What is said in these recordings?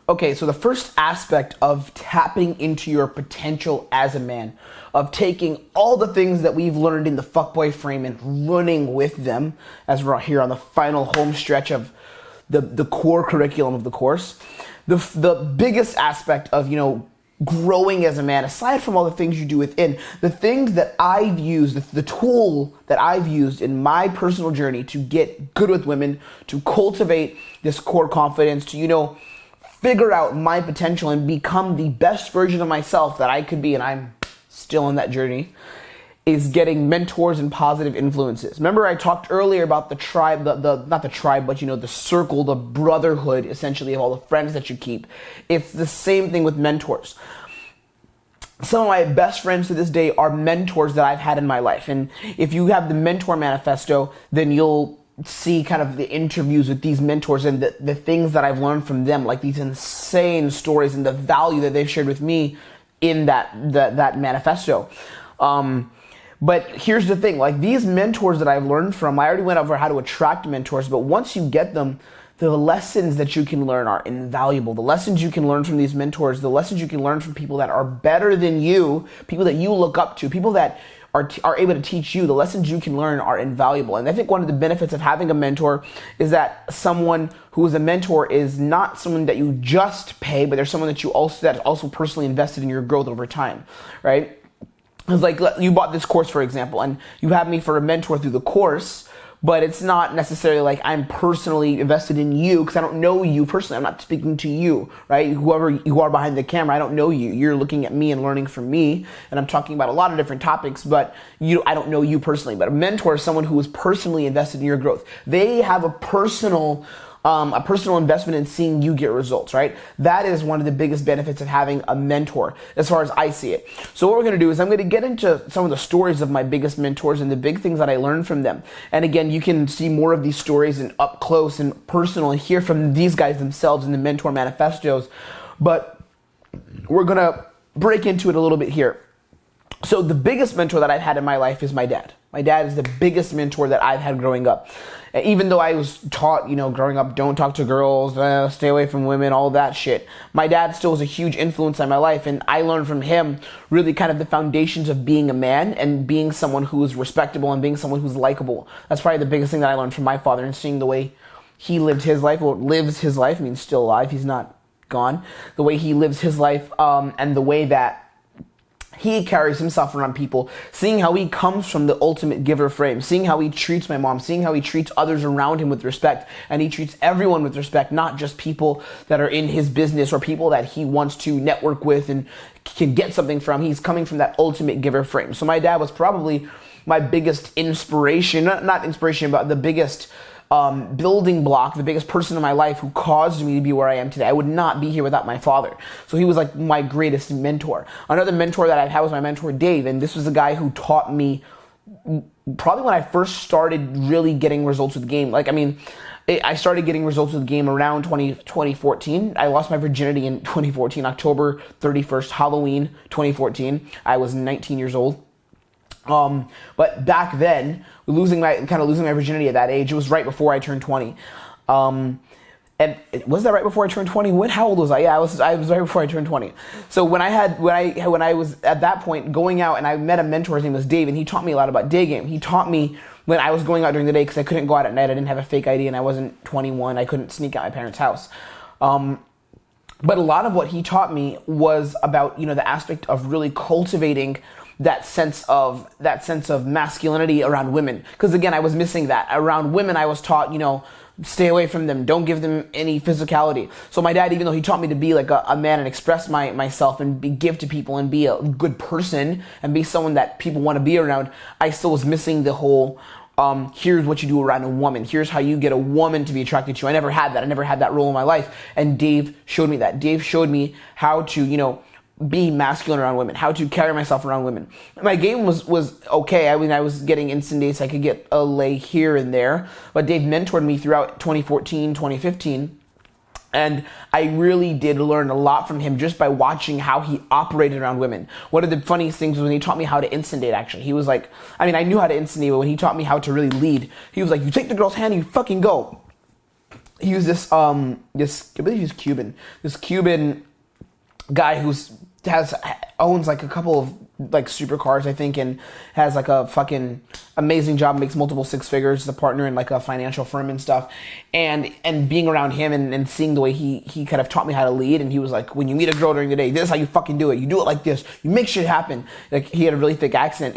Okay, so the first aspect of tapping into your potential as a man, of taking all the things that we've learned in the fuckboy frame and running with them, as we're here on the final home stretch of the core curriculum of the course, the biggest aspect of, growing as a man, aside from all the things you do within, the things that I've used, the tool that I've used in my personal journey to get good with women, to cultivate this core confidence, to, figure out my potential and become the best version of myself that I could be, and I'm still on that journey, is getting mentors and positive influences. Remember I talked earlier about the tribe, not the tribe, but the circle, the brotherhood, essentially, of all the friends that you keep. It's the same thing with mentors. Some of my best friends to this day are mentors that I've had in my life. And if you have the mentor manifesto, then you'll see kind of the interviews with these mentors and the things that I've learned from them, like these insane stories and the value that they've shared with me in that manifesto. But here's the thing, like these mentors that I've learned from, I already went over how to attract mentors, but once you get them, the lessons that you can learn are invaluable. The lessons you can learn from these mentors, the lessons you can learn from people that are better than you, people that you look up to, people that are able to teach you, the lessons you can learn are invaluable. And I think one of the benefits of having a mentor is that someone who is a mentor is not someone that you just pay, but they're someone that also personally invested in your growth over time, right? It's like you bought this course, for example, and you have me for a mentor through the course, but it's not necessarily like I'm personally invested in you because I don't know you personally. I'm not speaking to you, right? Whoever you are behind the camera, I don't know you. You're looking at me and learning from me, and I'm talking about a lot of different topics, but I don't know you personally. But a mentor is someone who is personally invested in your growth. They have a personal investment in seeing you get results, right? That is one of the biggest benefits of having a mentor, as far as I see it. So what we're going to do is I'm going to get into some of the stories of my biggest mentors and the big things that I learned from them. And again, you can see more of these stories and up close and personal and hear from these guys themselves in the mentor manifestos. But we're going to break into it a little bit here. So the biggest mentor that I've had in my life is my dad. My dad is the biggest mentor that I've had growing up. Even though I was taught, growing up, don't talk to girls, stay away from women, all that shit, my dad still was a huge influence on my life, and I learned from him really kind of the foundations of being a man and being someone who is respectable and being someone who's likable. That's probably the biggest thing that I learned from my father, and seeing the way he lived his life, lives his life, still alive, he's not gone, the way he lives his life, and the way that he carries himself around people, seeing how he comes from the ultimate giver frame, seeing how he treats my mom, seeing how he treats others around him with respect, and he treats everyone with respect, not just people that are in his business or people that he wants to network with and can get something from. He's coming from that ultimate giver frame. So my dad was probably my biggest inspiration, not inspiration, but the biggest building block, the biggest person in my life who caused me to be where I am today. I would not be here without my father. So he was like my greatest mentor. Another mentor that I've had was my mentor, Dave. And this was the guy who taught me probably when I first started really getting results with the game. I started getting results with the game around 2014. I lost my virginity in 2014, October 31st, Halloween 2014. I was 19 years old. But back then, losing my virginity at that age, it was right before I turned 20. And was that right before I turned 20? How old was I? Yeah, I was right before I turned 20. So when I was at that point going out, and I met a mentor, his name was Dave, and he taught me a lot about day game. He taught me when I was going out during the day, because I couldn't go out at night. I didn't have a fake ID, and I wasn't 21. I couldn't sneak out my parents' house. But a lot of what he taught me was about, the aspect of really cultivating that sense of masculinity around women. Because again, I was missing that. Around women, I was taught, stay away from them, don't give them any physicality. So my dad, even though he taught me to be like a man and express myself and give to people and be a good person and be someone that people want to be around, I still was missing the whole here's what you do around a woman. Here's how you get a woman to be attracted to you. I never had that. I never had that role in my life. And Dave showed me that. Dave showed me how to, be masculine around women, how to carry myself around women. My game was okay. I was getting instant dates. I could get a lay here and there, but Dave mentored me throughout 2014, 2015. And I really did learn a lot from him just by watching how he operated around women. One of the funniest things was when he taught me how to instant date, actually. He was like, I knew how to instant date, but when he taught me how to really lead, he was like, you take the girl's hand and you fucking go. he was this I believe he's Cuban. This Cuban guy owns like a couple of like supercars, I think, and has like a fucking amazing job, makes multiple six figures, is a partner in like a financial firm and stuff. And being around him and seeing the way he kind of taught me how to lead, and he was like, when you meet a girl during the day, this is how you fucking do it. You do it like this. You make shit happen. Like, he had a really thick accent.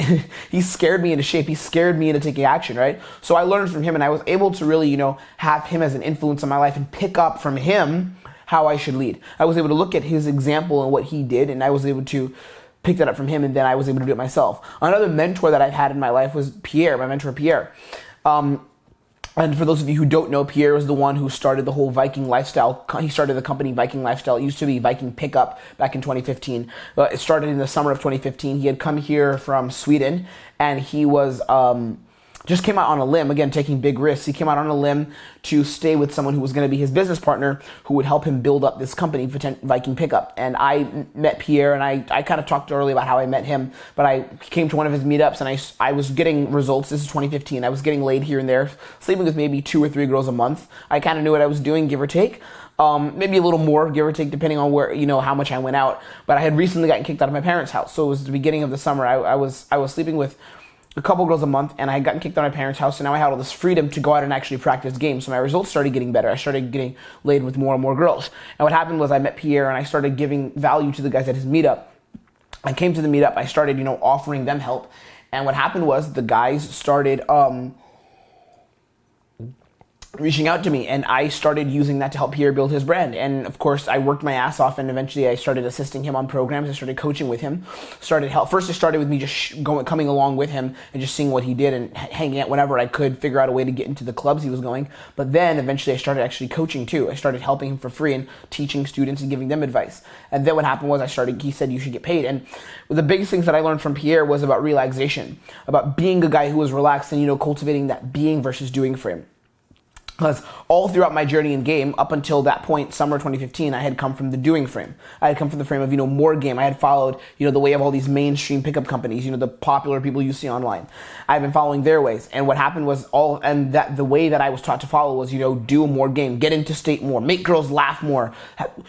He scared me into shape. He scared me into taking action, right? So I learned from him, and I was able to really, have him as an influence in my life and pick up from him how I should lead. I was able to look at his example and what he did, and I was able to pick that up from him, and then I was able to do it myself. Another mentor that I've had in my life was Pierre, my mentor Pierre. And for those of you who don't know, Pierre was the one who started the whole Viking lifestyle. He started the company Viking Lifestyle. It used to be Viking Pickup back in 2015. It started in the summer of 2015. He had come here from Sweden, and he was just came out on a limb, again, taking big risks. He came out on a limb to stay with someone who was going to be his business partner, who would help him build up this company, Viking Pickup. And I met Pierre, and I kind of talked earlier about how I met him, but I came to one of his meetups, and I was getting results. This is 2015. I was getting laid here and there, sleeping with maybe 2 or 3 girls a month. I kind of knew what I was doing, give or take. Maybe a little more, give or take, depending on where, how much I went out. But I had recently gotten kicked out of my parents' house. So it was the beginning of the summer. I was sleeping with a couple girls a month, and I had gotten kicked out of my parents' house, and now I had all this freedom to go out and actually practice games. So my results started getting better. I started getting laid with more and more girls. And what happened was I met Pierre, and I started giving value to the guys at his meetup. I came to the meetup. I started, offering them help. And what happened was the guys started reaching out to me, and I started using that to help Pierre build his brand. And of course, I worked my ass off, and eventually I started assisting him on programs. I started coaching with him. First, it started with me just coming along with him and just seeing what he did and hanging out whenever I could, figure out a way to get into the clubs he was going. But then eventually I started actually coaching too. I started helping him for free and teaching students and giving them advice. And then what happened was he said, you should get paid. And the biggest things that I learned from Pierre was about relaxation, about being a guy who was relaxed and, cultivating that being versus doing frame. Because all throughout my journey in game, up until that point, summer 2015, I had come from the doing frame. I had come from the frame of, more game. I had followed, the way of all these mainstream pickup companies, the popular people you see online. I've been following their ways. And what happened was the way that I was taught to follow was, do more game, get into state more, make girls laugh more,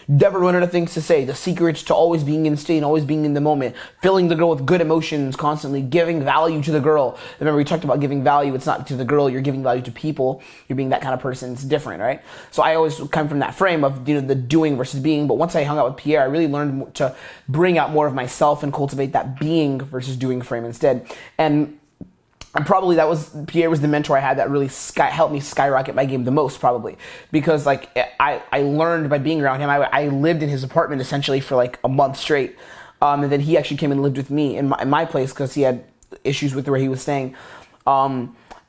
never run out of things to say. The secrets to always being in state, always being in the moment, filling the girl with good emotions constantly, giving value to the girl. Remember, we talked about giving value. It's not to the girl. You're giving value to people. You're being that kind of person. It's different, right? So I always come from that frame of the doing versus being. But once I hung out with Pierre, I really learned to bring out more of myself and cultivate that being versus doing frame instead. And probably Pierre was the mentor I had that really helped me skyrocket my game the most, probably, because I learned by being around him. I lived in his apartment essentially for like a month straight, and then he actually came and lived with me in my place because he had issues with where he was staying.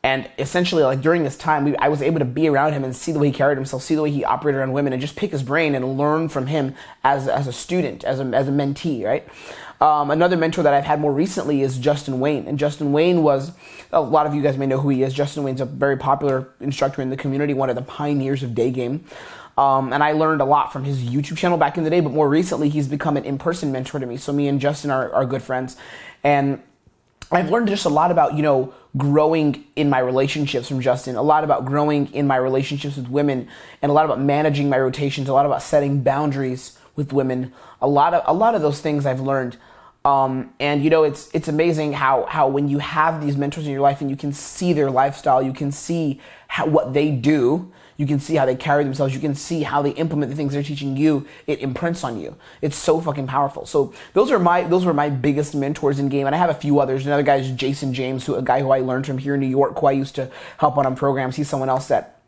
And essentially, during this time, I was able to be around him and see the way he carried himself, see the way he operated around women, and just pick his brain and learn from him as a student, as a mentee, right? Another mentor that I've had more recently is Justin Wayne. And Justin Wayne a lot of you guys may know who he is. Justin Wayne's a very popular instructor in the community, one of the pioneers of day game. And I learned a lot from his YouTube channel back in the day, but more recently, he's become an in-person mentor to me. So me and Justin are good friends. And I've learned just a lot about, growing in my relationships from Justin, a lot about growing in my relationships with women, and a lot about managing my rotations, a lot about setting boundaries with women, a lot of those things I've learned. And it's amazing how when you have these mentors in your life and you can see their lifestyle, you can see what they do, you can see how they carry themselves, you can see how they implement the things they're teaching you, it imprints on you. It's so fucking powerful. So those were my biggest mentors in game, and I have a few others. Another guy is Jason James, a guy who I learned from here in New York, who I used to help on programs. He's someone else that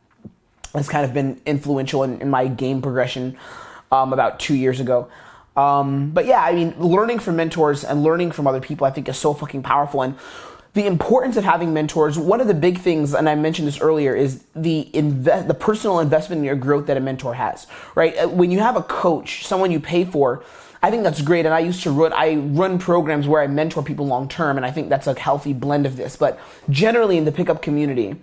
has kind of been influential in my game progression about 2 years ago. But yeah, learning from mentors and learning from other people I think is so fucking powerful. And the importance of having mentors, one of the big things, and I mentioned this earlier, is the personal investment in your growth that a mentor has, right? When you have a coach, someone you pay for, I think that's great. And I run programs where I mentor people long term, and I think that's a healthy blend of this. But generally in the pickup community,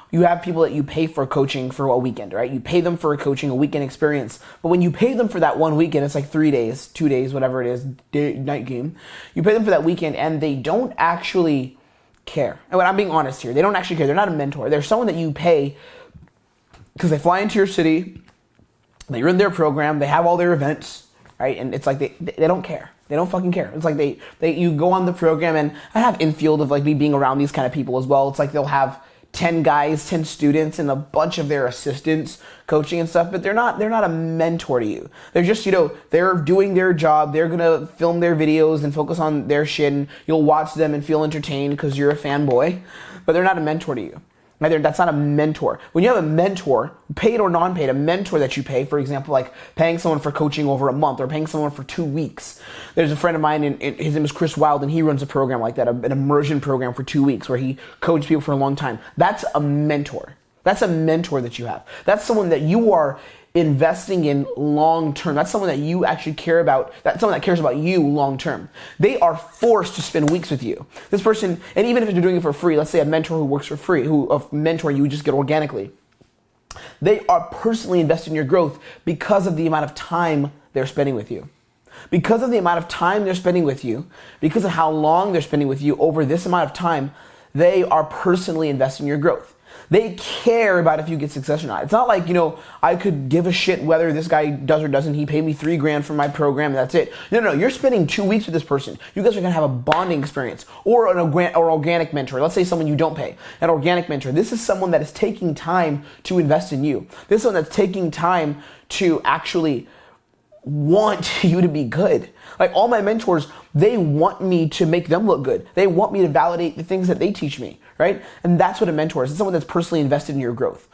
you have people that you pay for coaching for a weekend, right? You pay them for a coaching, a weekend experience. But when you pay them for that one weekend, it's like 3 days, 2 days, whatever it is, night game. You pay them for that weekend, and they don't actually care. And I'm being honest here. They don't actually care. They're not a mentor. They're someone that you pay because they fly into your city, they're in their program, they have all their events, right? And it's like they don't care. They don't fucking care. It's like you go on the program, and I have infield of like me being around these kind of people as well. It's like they'll have 10 guys, 10 students, and a bunch of their assistants coaching and stuff, but they're not a mentor to you. They're just, they're doing their job. They're going to film their videos and focus on their shit, and you'll watch them and feel entertained because you're a fanboy, but they're not a mentor to you. That's not a mentor. When you have a mentor, paid or non-paid, a mentor that you pay, for example, like paying someone for coaching over a month or paying someone for 2 weeks. There's a friend of mine, and his name is Chris Wild, and he runs a program like that, an immersion program for 2 weeks where he coaches people for a long time. That's a mentor. That's a mentor that you have. That's someone that you are investing in long term. That's someone that you actually care about. That's someone that cares about you long term. They are forced to spend weeks with you. This person, and even if you're doing it for free, let's say a mentor who works for free, a mentor you just get organically, they are personally invested in your growth because of the amount of time they're spending with you. Because of the amount of time they're spending with you, because of how long they're spending with you over this amount of time, they are personally invested in your growth. They care about if you get success or not. It's not like, I could give a shit whether this guy does or doesn't. He paid me $3,000 for my program, and that's it. No, you're spending 2 weeks with this person. You guys are going to have a bonding experience, or an organic mentor. Let's say someone you don't pay, an organic mentor. This is someone that is taking time to invest in you. This is someone that's taking time to actually want you to be good. Like all my mentors, they want me to make them look good. They want me to validate the things that they teach me, right? And that's what a mentor is. It's someone that's personally invested in your growth.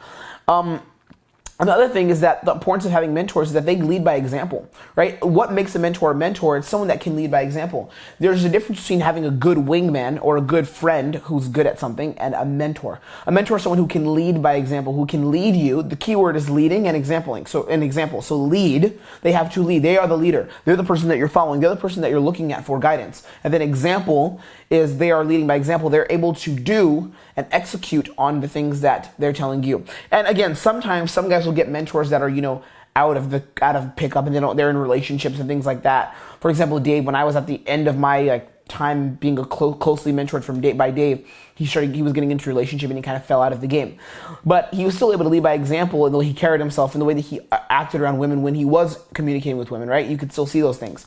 Another thing is that the importance of having mentors is that they lead by example, right? What makes a mentor? It's someone that can lead by example. There's a difference between having a good wingman or a good friend who's good at something and a mentor. A mentor is someone who can lead by example, who can lead you. The key word is leading and exampling. So an example. So lead, they have to lead. They are the leader. They're the person that you're following. They're the person that you're looking at for guidance. And then example is they are leading by example. They're able to do and execute on the things that they're telling you. And again, sometimes some guys will get mentors that are, out of pickup, and they're in relationships and things like that. For example, Dave, when I was at the end of my time being closely mentored by Dave, he was getting into a relationship and he kind of fell out of the game. But he was still able to lead by example, and the way he carried himself and the way that he acted around women when he was communicating with women, right? You could still see those things.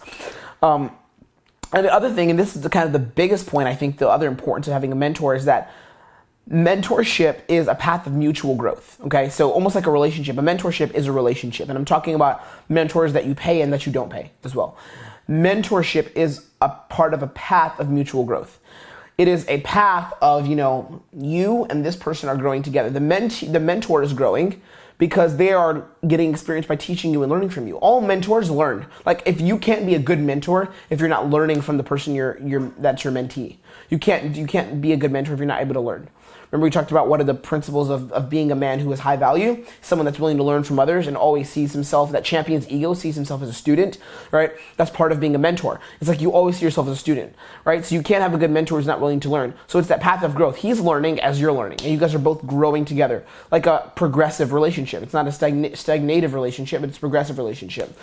And the other thing, and this is kind of the biggest point, I think the other importance of having a mentor is that mentorship is a path of mutual growth, okay? So almost like a relationship. A mentorship is a relationship. And I'm talking about mentors that you pay and that you don't pay as well. Mentorship is a part of a path of mutual growth. It is a path of, you and this person are growing together. The mentor is growing because they are getting experience by teaching you and learning from you. All mentors learn. Like if you can't be a good mentor if you're not learning from the person that's your mentee. You can't be a good mentor if you're not able to learn. Remember we talked about what are the principles of being a man who is high value? Someone that's willing to learn from others and always sees himself, that champion's ego, sees himself as a student, right? That's part of being a mentor. It's like you always see yourself as a student, right? So you can't have a good mentor who's not willing to learn. So it's that path of growth. He's learning as you're learning, and you guys are both growing together, like a progressive relationship. It's not a stagnative relationship, but it's a progressive relationship.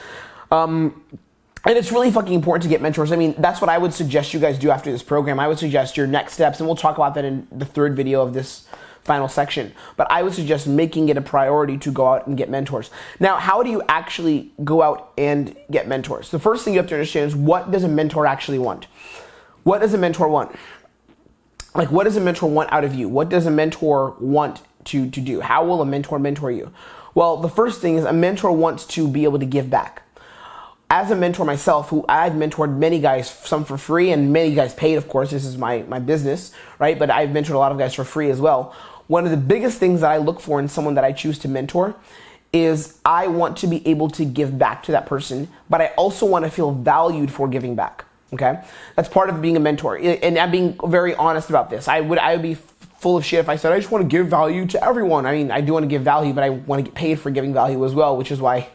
And it's really fucking important to get mentors. I mean, that's what I would suggest you guys do after this program. I would suggest your next steps, and we'll talk about that in the third video of this final section. But I would suggest making it a priority to go out and get mentors. Now, how do you actually go out and get mentors? The first thing you have to understand is, what does a mentor actually want? What does a mentor want? Like, what does a mentor want out of you? What does a mentor want to do? How will a mentor mentor you? Well, the first thing is a mentor wants to be able to give back. As a mentor myself, who I've mentored many guys, some for free and many guys paid, of course, this is my business, right? But I've mentored a lot of guys for free as well. One of the biggest things that I look for in someone that I choose to mentor is I want to be able to give back to that person, but I also want to feel valued for giving back, okay? That's part of being a mentor. And I'm being very honest about this. I would be full of shit if I said, I just want to give value to everyone. I mean, I do want to give value, but I want to get paid for giving value as well, which is why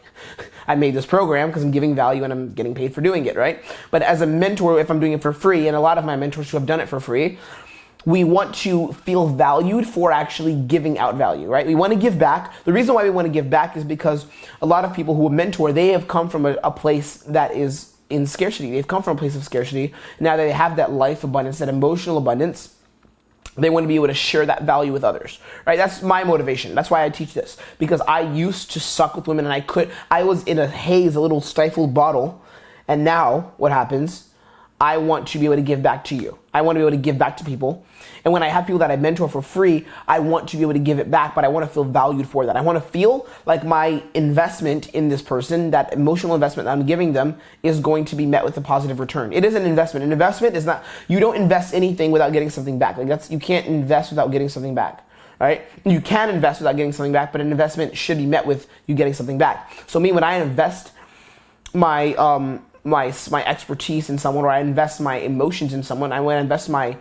I made this program, because I'm giving value and I'm getting paid for doing it, right? But as a mentor, if I'm doing it for free, and a lot of my mentors who have done it for free, we want to feel valued for actually giving out value, right? We want to give back. The reason why we want to give back is because a lot of people who mentor, they have come from a place that is in scarcity. They've come from a place of scarcity. Now that they have that life abundance, that emotional abundance, They want to be able to share that value with others, right? That's my motivation. That's why I teach this, because I used to suck with women, and I was in a haze, a little stifled bottle. And now what happens? I want to be able to give back to you. I want to be able to give back to people. And when I have people that I mentor for free, I want to be able to give it back, but I want to feel valued for that. I want to feel like my investment in this person, that emotional investment that I'm giving them, is going to be met with a positive return. It is an investment. An investment is not, you don't invest anything without getting something back. You can't invest without getting something back, right? You can invest without getting something back, but an investment should be met with you getting something back. So me, when I invest my expertise in someone, or I invest my emotions in someone, I want to invest my,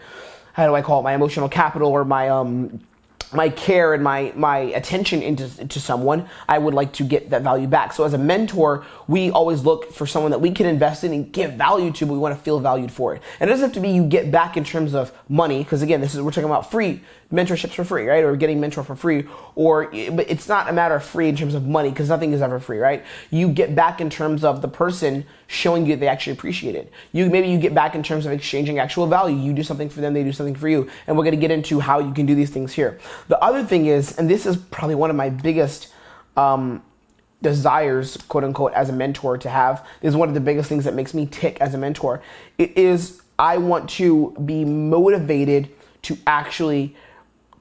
how do I call it, my emotional capital, or my care and my attention into someone, I would like to get that value back. So as a mentor, we always look for someone that we can invest in and give value to, but we want to feel valued for it. And it doesn't have to be you get back in terms of money, because again, we're talking about free mentorships for free, right? Or getting mentored for free, but it's not a matter of free in terms of money, because nothing is ever free, right? You get back in terms of the person showing you that they actually appreciate it. Maybe you get back in terms of exchanging actual value. You do something for them, they do something for you. And we're going to get into how you can do these things here. The other thing is, and this is probably one of my biggest desires, quote unquote, as a mentor to have, is one of the biggest things that makes me tick as a mentor. It is, I want to be motivated to actually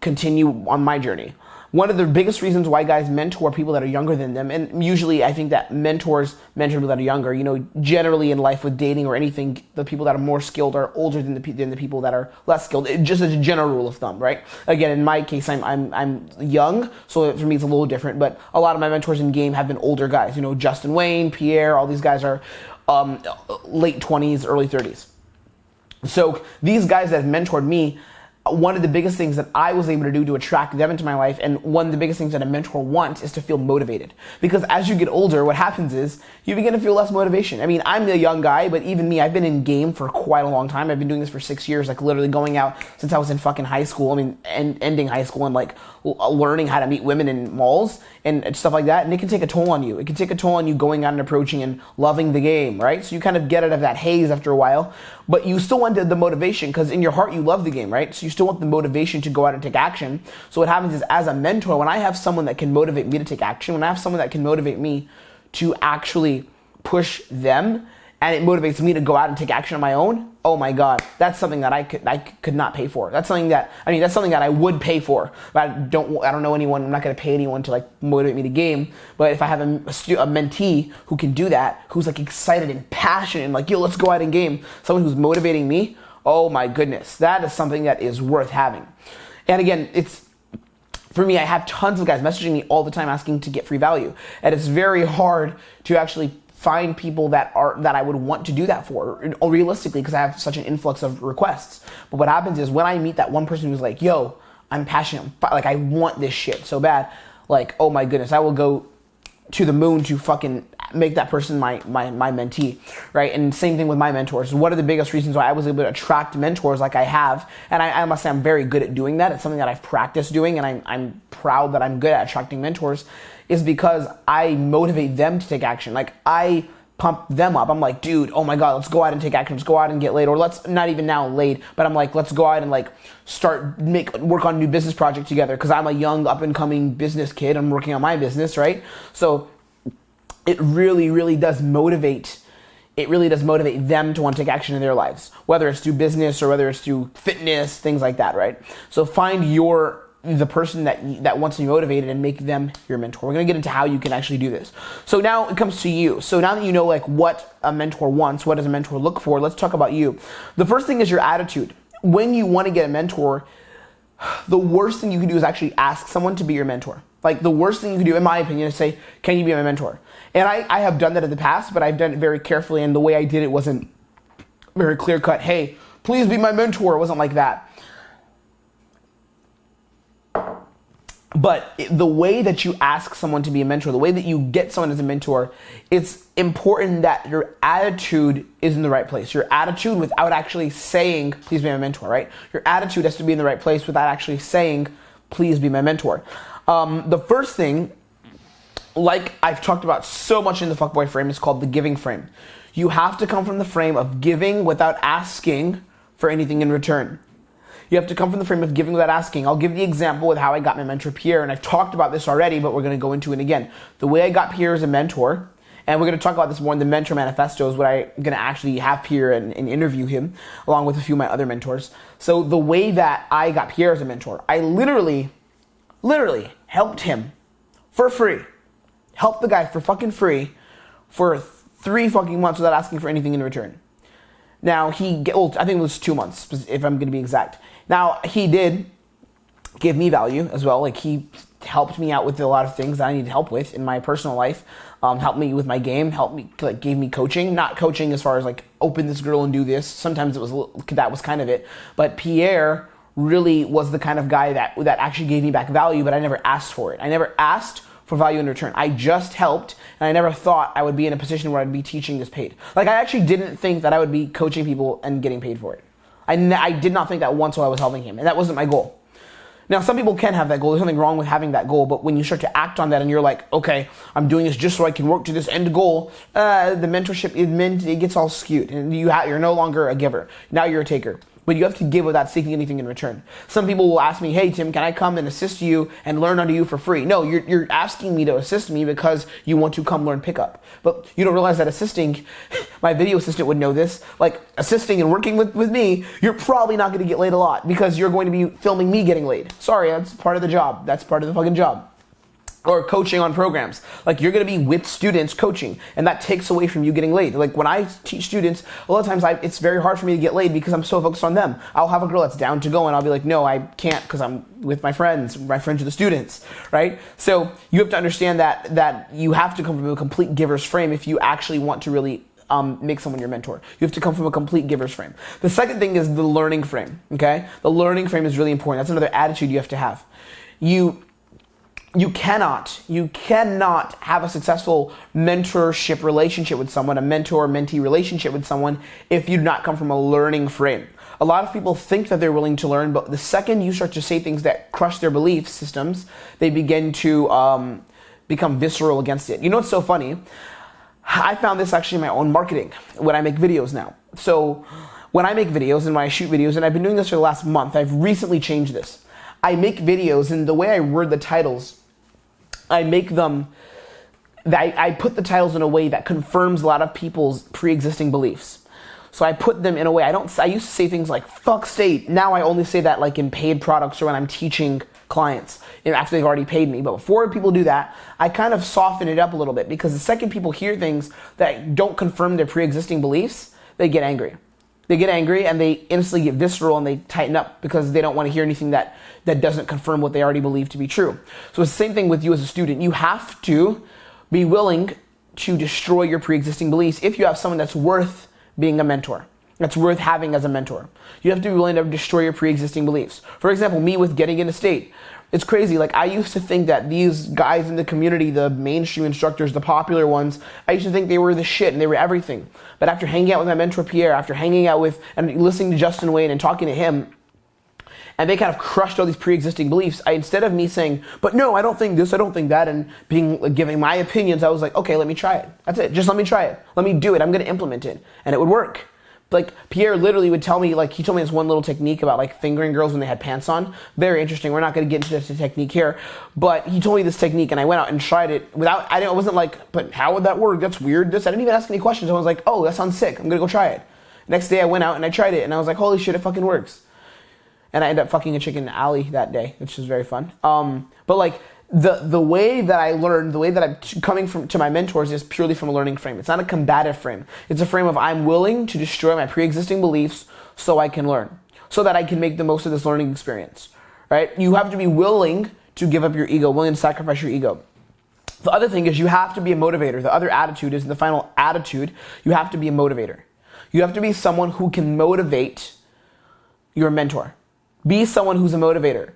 continue on my journey. One of the biggest reasons why guys mentor people that are younger than them, and usually I think that mentors mentor people that are younger, generally in life with dating or anything, the people that are more skilled are older than the people that are less skilled, just as a general rule of thumb, right? Again, in my case, I'm young, so for me it's a little different, but a lot of my mentors in game have been older guys, Justin Wayne, Pierre, all these guys are late 20s, early 30s. So these guys that have mentored me, one of the biggest things that I was able to do to attract them into my life, and one of the biggest things that a mentor wants, is to feel motivated. Because as you get older, what happens is you begin to feel less motivation. I mean, I'm a young guy, but even me, I've been in game for quite a long time. I've been doing this for 6 years, literally going out since I was in fucking high school. I mean, ending high school and learning how to meet women in malls and stuff like that. And it can take a toll on you. It can take a toll on you going out and approaching and loving the game, right? So you kind of get out of that haze after a while, but you still want the motivation, because in your heart you love the game, right? So you still want the motivation to go out and take action. So what happens is, as a mentor, when I have someone that can motivate me to take action, when I have someone that can motivate me to actually push them, and it motivates me to go out and take action on my own, oh my God, that's something that I could not pay for. That's something that I would pay for. But I don't know anyone, I'm not going to pay anyone to motivate me to game. But if I have a mentee who can do that, who's excited and passionate and yo, let's go out and game, someone who's motivating me, oh my goodness, that is something that is worth having. And again, for me, I have tons of guys messaging me all the time asking to get free value. And it's very hard to actually find people that I would want to do that for, realistically, because I have such an influx of requests. But what happens is, when I meet that one person who's like, yo, I'm passionate, I want this shit so bad, oh my goodness, I will go to the moon to fucking make that person my mentee, right? And same thing with my mentors. One of the biggest reasons why I was able to attract mentors like I have, and I must say I'm very good at doing that, it's something that I've practiced doing, and I'm proud that I'm good at attracting mentors, is because I motivate them to take action. I pump them up. I'm like, dude, oh my God, let's go out and take action. Let's go out and get laid. Or let's not even now laid, but I'm like, let's go out and work on a new business project together. Cause I'm a young up and coming business kid. I'm working on my business, right? So it really, really does motivate. It really does motivate them to want to take action in their lives, whether it's through business or whether it's through fitness, things like that, right? So find the person that wants to be motivated and make them your mentor. We're going to get into how you can actually do this. So now it comes to you. So now that you know what a mentor wants, what does a mentor look for, let's talk about you. The first thing is your attitude. When you want to get a mentor, the worst thing you can do is actually ask someone to be your mentor. The worst thing you can do, in my opinion, is say, can you be my mentor? And I have done that in the past, but I've done it very carefully, and the way I did it wasn't very clear cut. Hey, please be my mentor. It wasn't like that. But the way that you ask someone to be a mentor, the way that you get someone as a mentor, it's important that your attitude is in the right place. Your attitude without actually saying, please be my mentor, right? Your attitude has to be in the right place without actually saying, please be my mentor. The first thing, like I've talked about so much in the Fuckboy frame, is called the giving frame. You have to come from the frame of giving without asking for anything in return. You have to come from the frame of giving without asking. I'll give the example with how I got my mentor Pierre, and I've talked about this already, but we're going to go into it again. The way I got Pierre as a mentor, and we're going to talk about this more in the Mentor Manifesto, is what I'm going to actually have Pierre and interview him, along with a few of my other mentors. So the way that I got Pierre as a mentor, I literally helped him for free. Helped the guy for fucking free for 3 fucking months without asking for anything in return. Now, I think it was 2 months, if I'm going to be exact. Now, he did give me value as well. Like, he helped me out with a lot of things that I needed help with in my personal life. Helped me with my game, gave me coaching. Not coaching as far as, like, open this girl and do this. Sometimes that was kind of it. But Pierre really was the kind of guy that actually gave me back value, but I never asked for it. I never asked for value in return. I just helped, and I never thought I would be in a position where I'd be teaching this paid. Like, I actually didn't think that I would be coaching people and getting paid for it. I did not think that once while I was helping him, and that wasn't my goal. Now, some people can have that goal. There's nothing wrong with having that goal, but when you start to act on that and you're like, okay, I'm doing this just so I can work to this end goal, the mentorship, it gets all skewed, and you're no longer a giver. Now you're a taker. But you have to give without seeking anything in return. Some people will ask me, hey, Tim, can I come and assist you and learn under you for free? No, you're asking me to assist me because you want to come learn pickup. But you don't realize that assisting, my video assistant would know this, like assisting and working with me, you're probably not going to get laid a lot because you're going to be filming me getting laid. Sorry, that's part of the job. That's part of the fucking job. Or coaching on programs. Like, you're going to be with students coaching, and that takes away from you getting laid. Like, when I teach students, a lot of times it's very hard for me to get laid because I'm so focused on them. I'll have a girl that's down to go, and I'll be like, no, I can't because I'm with my friends. My friends are the students, right? So you have to understand that you have to come from a complete giver's frame if you actually want to really make someone your mentor. You have to come from a complete giver's frame. The second thing is the learning frame, okay? The learning frame is really important. That's another attitude you have to have. You cannot have a successful mentorship relationship with someone, a mentor-mentee relationship with someone, if you do not come from a learning frame. A lot of people think that they're willing to learn, but the second you start to say things that crush their belief systems, they begin to become visceral against it. You know what's so funny? I found this actually in my own marketing when I make videos now. So when I make videos and when I shoot videos, and I've been doing this for the last month, I've recently changed this. I make videos, and the way I word the titles, I put the titles in a way that confirms a lot of people's pre-existing beliefs. So I put them in a way, I used to say things like, fuck state. Now I only say that like in paid products or when I'm teaching clients, after they've already paid me. But before people do that, I kind of soften it up a little bit, because the second people hear things that don't confirm their pre-existing beliefs, they get angry. They get angry and they instantly get visceral and they tighten up because they don't want to hear anything that doesn't confirm what they already believe to be true. So it's the same thing with you as a student. You have to be willing to destroy your pre-existing beliefs if you have someone that's worth being a mentor, that's worth having as a mentor. You have to be willing to destroy your pre-existing beliefs. For example, me with getting into state. It's crazy. Like, I used to think that these guys in the community, the mainstream instructors, the popular ones, I used to think they were the shit and they were everything. But after hanging out with my mentor Pierre, after hanging out with and listening to Justin Wayne and talking to him, and they kind of crushed all these pre-existing beliefs, instead of me saying, but no, I don't think this, I don't think that, and giving my opinions, I was like, okay, let me try it. That's it. Just let me try it. Let me do it. I'm going to implement it. And it would work. Like, Pierre literally would tell me, like, he told me this one little technique about, like, fingering girls when they had pants on. Very interesting. We're not going to get into this technique here. But he told me this technique, and I went out and tried it I wasn't like, but how would that work? That's weird. I didn't even ask any questions. I was like, oh, that sounds sick. I'm going to go try it. Next day, I went out and I tried it, and I was like, holy shit, it fucking works. And I ended up fucking a chicken in the alley that day, which was very fun. But, like, the way that I learned, the way that I'm coming to my mentors is purely from a learning frame. It's not a combative frame. It's a frame of I'm willing to destroy my pre-existing beliefs so I can learn, so that I can make the most of this learning experience, right? You have to be willing to give up your ego, willing to sacrifice your ego. The other thing is you have to be a motivator. The other attitude is the final attitude. You have to be a motivator. You have to be someone who can motivate your mentor. Be someone who's a motivator.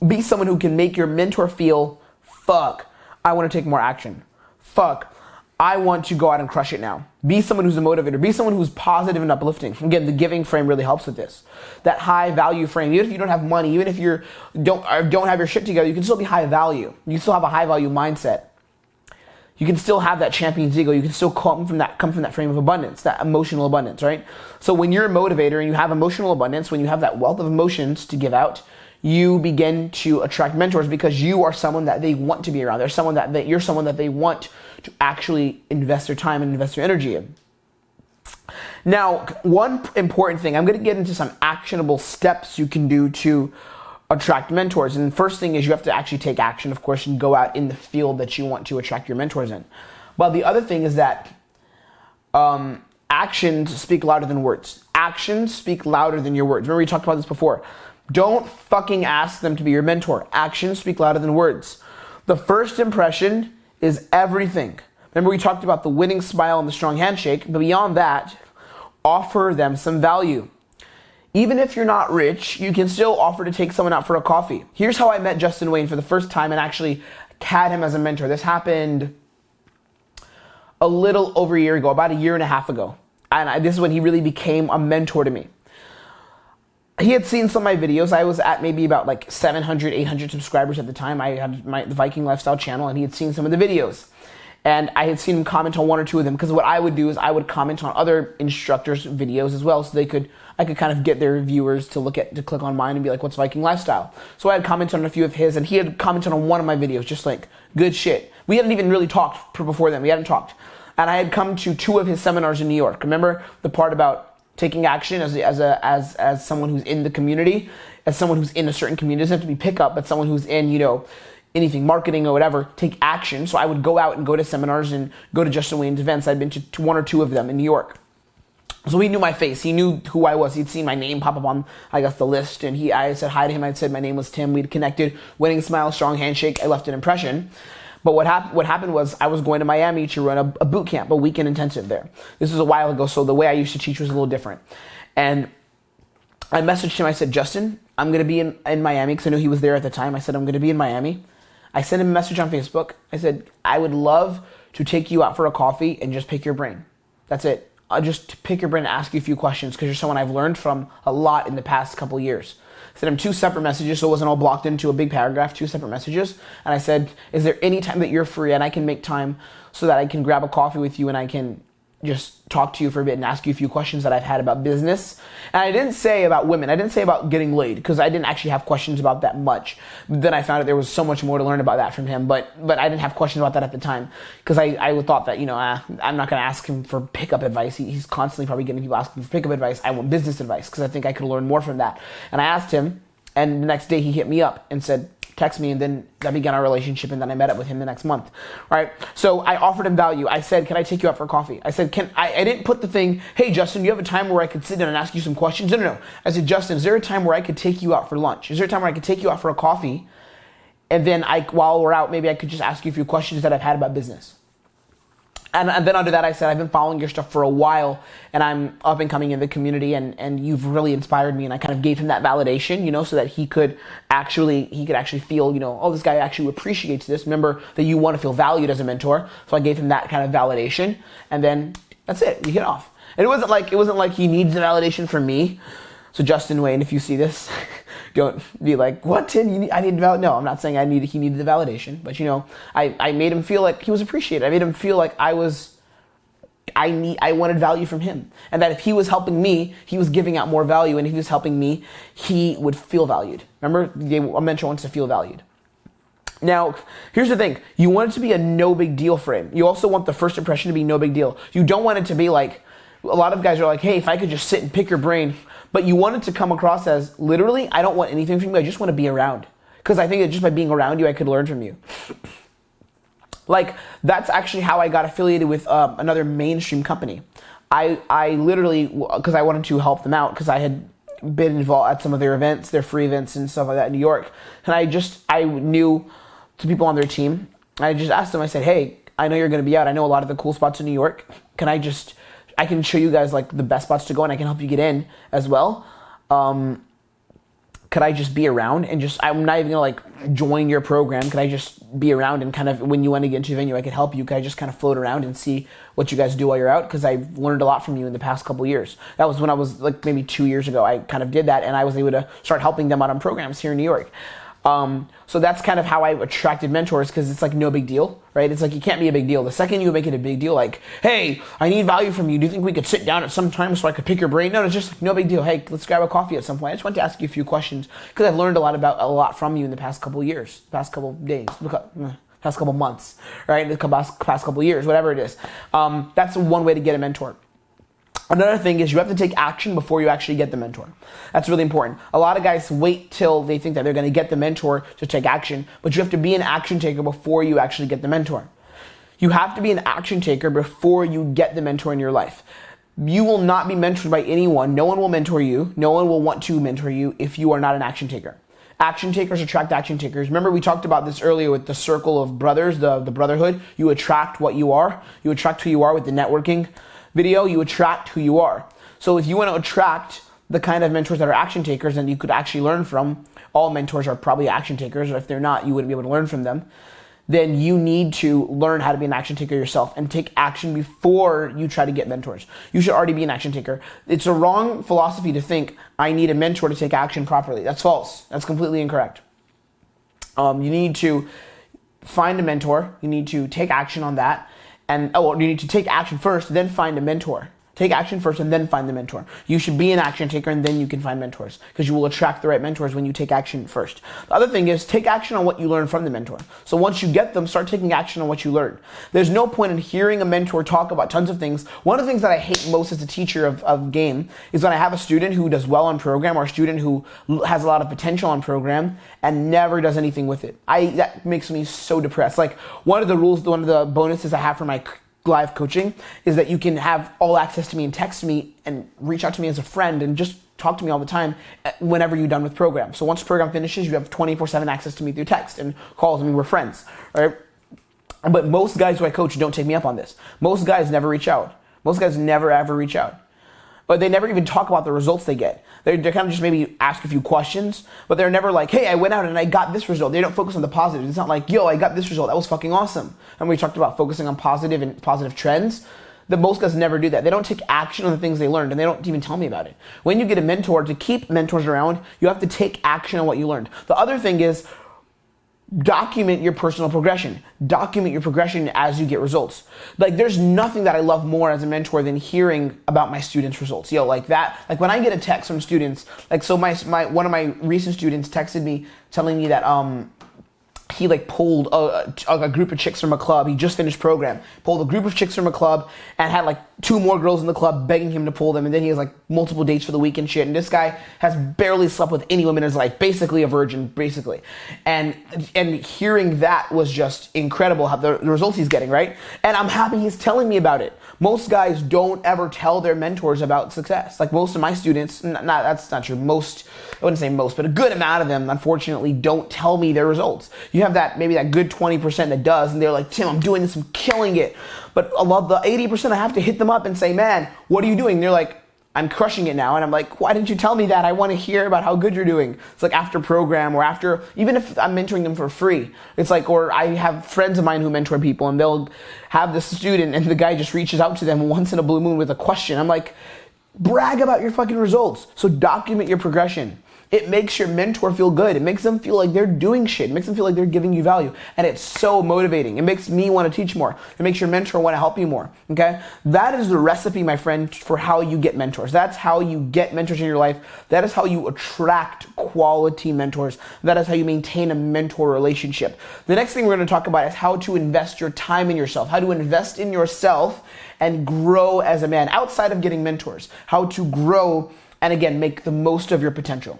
Be someone who can make your mentor feel, fuck, I want to take more action. Fuck, I want to go out and crush it now. Be someone who's a motivator. Be someone who's positive and uplifting. Again, the giving frame really helps with this. That high value frame. Even if you don't have money, even if you don't have your shit together, you can still be high value. You still have a high value mindset. You can still have that champion's ego. You can still come from that frame of abundance, that emotional abundance, right? So when you're a motivator and you have emotional abundance, when you have that wealth of emotions to give out, you begin to attract mentors because you are someone that they want to be around. You're someone that they want to actually invest their time and invest their energy in. Now, one important thing, I'm going to get into some actionable steps you can do to attract mentors. And the first thing is you have to actually take action, of course, and go out in the field that you want to attract your mentors in. But the other thing is that actions speak louder than words. Actions speak louder than your words. Remember we talked about this before. Don't fucking ask them to be your mentor. Actions speak louder than words. The first impression is everything. Remember we talked about the winning smile and the strong handshake, but beyond that, offer them some value. Even if you're not rich, you can still offer to take someone out for a coffee. Here's how I met Justin Wayne for the first time and actually had him as a mentor. This happened a little over a year ago, about a year and a half ago. And this is when he really became a mentor to me. He had seen some of my videos. I was at maybe about like 700, 800 subscribers at the time. I had the Viking Lifestyle channel, and he had seen some of the videos. And I had seen him comment on one or two of them, because what I would do is I would comment on other instructors' videos as well, so I could kind of get their viewers to click on mine and be like, what's Viking Lifestyle? So I had commented on a few of his, and he had commented on one of my videos, just like, good shit. We hadn't even really talked before then. We hadn't talked. And I had come to 2 of his seminars in New York. Remember the part about taking action as someone who's in the community, as someone who's in a certain community? It doesn't have to be pickup, but someone who's in, anything, marketing or whatever, take action. So I would go out and go to seminars and go to Justin Wayne's events. I'd been to 1 or 2 of them in New York. So he knew my face. He knew who I was. He'd seen my name pop up on, the list. And I said hi to him. I said my name was Tim. We'd connected. Winning smile, strong handshake. I left an impression. But what happened was I was going to Miami to run a boot camp, a weekend intensive there. This was a while ago, so the way I used to teach was a little different. And I messaged him. I said, Justin, I'm going to be in Miami, because I knew he was there at the time. I said, I'm going to be in Miami. I sent him a message on Facebook. I said, I would love to take you out for a coffee and just pick your brain. That's it. I'll just pick your brain and ask you a few questions, because you're someone I've learned from a lot in the past couple of years. I sent him 2 separate messages, so it wasn't all blocked into a big paragraph, 2 separate messages. And I said, is there any time that you're free and I can make time so that I can grab a coffee with you and I can just talk to you for a bit and ask you a few questions that I've had about business. And I didn't say about women. I didn't say about getting laid, because I didn't actually have questions about that much. Then I found out there was so much more to learn about that from him. But I didn't have questions about that at the time, because I thought that, I'm not going to ask him for pickup advice. He's constantly probably getting people asking for pickup advice. I want business advice, because I think I could learn more from that. And I asked him, and the next day he hit me up and said, text me, and then that began our relationship, and then I met up with him the next month, right? So I offered him value. I said, can I take you out for coffee? I said, I didn't put the thing, hey, Justin, do you have a time where I could sit down and ask you some questions? No. I said, Justin, is there a time where I could take you out for lunch? Is there a time where I could take you out for a coffee? And then while we're out, maybe I could just ask you a few questions that I've had about business. And then under that, I said, I've been following your stuff for a while, and I'm up and coming in the community, and you've really inspired me. And I kind of gave him that validation, so that he could actually feel, oh, this guy actually appreciates this. Remember that you want to feel valued as a mentor. So I gave him that kind of validation, and then that's it. We hit off. And it wasn't like he needs the validation from me. So Justin Wayne, if you see this, don't be like, what, Tim? I need validation. No, I'm not saying he needed the validation, but I made him feel like he was appreciated. I made him feel like I wanted value from him, and that if he was helping me, he was giving out more value, and if he was helping me, he would feel valued. Remember, a mentor wants to feel valued. Now, here's the thing. You want it to be a no big deal for him. You also want the first impression to be no big deal. You don't want it to be like, a lot of guys are like, hey, if I could just sit and pick your brain. But you want it to come across as, literally, I don't want anything from you. I just want to be around. Because I think that just by being around you, I could learn from you. That's actually how I got affiliated with another mainstream company. I literally, because I wanted to help them out, because I had been involved at some of their events, their free events and stuff like that in New York. And I knew the people on their team. I just asked them, I said, hey, I know you're going to be out. I know a lot of the cool spots in New York. I can show you guys the best spots to go, and I can help you get in as well. Could I just be around and I'm not even gonna join your program. Could I just be around and kind of, when you want to get into a venue, I could help you. Could I just kind of float around and see what you guys do while you're out? Because I've learned a lot from you in the past couple years. That was when I was maybe 2 years ago. I kind of did that, and I was able to start helping them out on programs here in New York. So that's kind of how I attracted mentors, because it's like no big deal, right? It's like you can't be a big deal. The second you make it a big deal, like, hey, I need value from you. Do you think we could sit down at some time so I could pick your brain? No, it's just like no big deal. Hey, let's grab a coffee at some point. I just want to ask you a few questions because I've learned a lot from you in the past couple of years, past couple of days, past couple of months, right? The past couple of years, whatever it is. That's one way to get a mentor. Another thing is you have to take action before you actually get the mentor. That's really important. A lot of guys wait till they think that they're going to get the mentor to take action, but you have to be an action taker before you actually get the mentor. You have to be an action taker before you get the mentor in your life. You will not be mentored by anyone. No one will mentor you. No one will want to mentor you if you are not an action taker. Action takers attract action takers. Remember, we talked about this earlier with the circle of brothers, the brotherhood. You attract what you are. You attract who you are with the networking video. You attract who you are. So if you want to attract the kind of mentors that are action takers and you could actually learn from, all mentors are probably action takers, or if they're not, you wouldn't be able to learn from them, then you need to learn how to be an action taker yourself and take action before you try to get mentors. You should already be an action taker. It's a wrong philosophy to think, I need a mentor to take action properly. That's false. That's completely incorrect. You need to find a mentor. You need to take action on that. You need to take action first, then find a mentor. Take action first and then find the mentor. You should be an action taker and then you can find mentors, because you will attract the right mentors when you take action first. The other thing is take action on what you learn from the mentor. So once you get them, start taking action on what you learned. There's no point in hearing a mentor talk about tons of things. One of the things that I hate most as a teacher of game is when I have a student who does well on program or a student who has a lot of potential on program and never does anything with it. That makes me so depressed. Like one of the bonuses I have for my live coaching is that you can have all access to me and text me and reach out to me as a friend and just talk to me all the time whenever you're done with program. So once program finishes, you have 24/7 access to me through text and calls. I mean, we're friends, right? But most guys who I coach don't take me up on this. Most guys never reach out. Most guys never ever reach out. But they never even talk about the results they get. They're kind of just maybe ask a few questions, but they're never like, hey, I went out and I got this result. They don't focus on the positive. It's not like, yo, I got this result. That was fucking awesome. And we talked about focusing on positive and positive trends. That most guys never do that. They don't take action on the things they learned, and they don't even tell me about it. When you get a mentor, to keep mentors around, you have to take action on what you learned. The other thing is, document your personal progression. Document your progression as you get results. Like there's nothing that I love more as a mentor than hearing about my students' results. Like that. Like when I get a text from students, like so one of my recent students texted me telling me that he like pulled a group of chicks from a club. He just finished program. Pulled a group of chicks from a club and had like 2 more girls in the club begging him to pull them. And then he has like multiple dates for the week and shit. And this guy has barely slept with any woman in his life. Basically a virgin, basically. And hearing that was just incredible, how the results he's getting, right? And I'm happy he's telling me about it. Most guys don't ever tell their mentors about success. Like most of my students, that's not true. I wouldn't say most, but a good amount of them, unfortunately, don't tell me their results. You have maybe that good 20% that does, and they're like, Tim, I'm doing this, I'm killing it. But a lot of the 80%, I have to hit them up and say, man, what are you doing? They're like, I'm crushing it now. And I'm like, why didn't you tell me that? I want to hear about how good you're doing. It's like after program or after, even if I'm mentoring them for free, it's like, or I have friends of mine who mentor people and they'll have this student and the guy just reaches out to them once in a blue moon with a question. I'm like, brag about your fucking results. So document your progression. It makes your mentor feel good. It makes them feel like they're doing shit. It makes them feel like they're giving you value. And it's so motivating. It makes me want to teach more. It makes your mentor want to help you more. Okay? That is the recipe, my friend, for how you get mentors. That's how you get mentors in your life. That is how you attract quality mentors. That is how you maintain a mentor relationship. The next thing we're going to talk about is how to invest your time in yourself. How to invest in yourself and grow as a man outside of getting mentors. How to grow and, again, make the most of your potential.